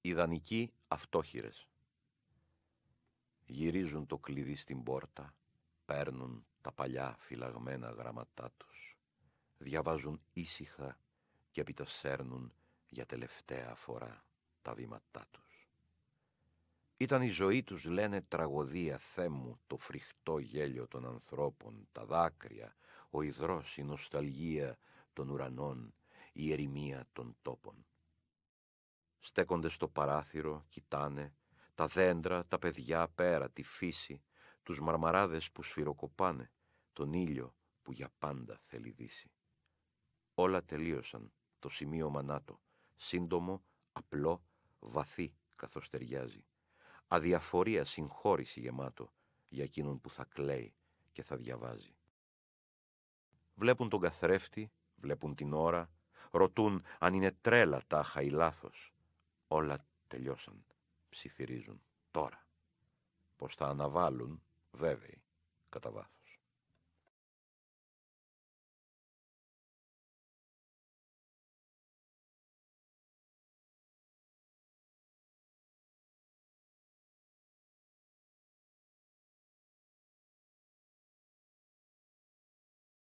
Ιδανικοί αυτόχειρες. Γυρίζουν το κλειδί στην πόρτα, παίρνουν τα παλιά φυλαγμένα γράμματά τους, διαβάζουν ήσυχα και έπειτα σέρνουν για τελευταία φορά τα βήματά τους. Ήταν η ζωή τους, λένε, τραγωδία, Θεέ μου, το φρικτό γέλιο των ανθρώπων, τα δάκρυα, ο υδρός, η νοσταλγία των ουρανών, η ερημία των τόπων. Στέκονται στο παράθυρο, κοιτάνε τα δέντρα, τα παιδιά πέρα, τη φύση, τους μαρμαράδες που σφυροκοπάνε, τον ήλιο που για πάντα θέλει δύση. Όλα τελείωσαν, το σημείωμα νάτο, σύντομο, απλό, βαθύ καθώς ταιριάζει. Αδιαφορία, συγχώρηση γεμάτο για εκείνον που θα κλαίει και θα διαβάζει. Βλέπουν τον καθρέφτη, βλέπουν την ώρα, ρωτούν αν είναι τρέλα τάχα ή λάθος. Όλα τελειώσαν, ψιθυρίζουν τώρα. Πως θα αναβάλουν, βέβαιοι, κατά βάθος.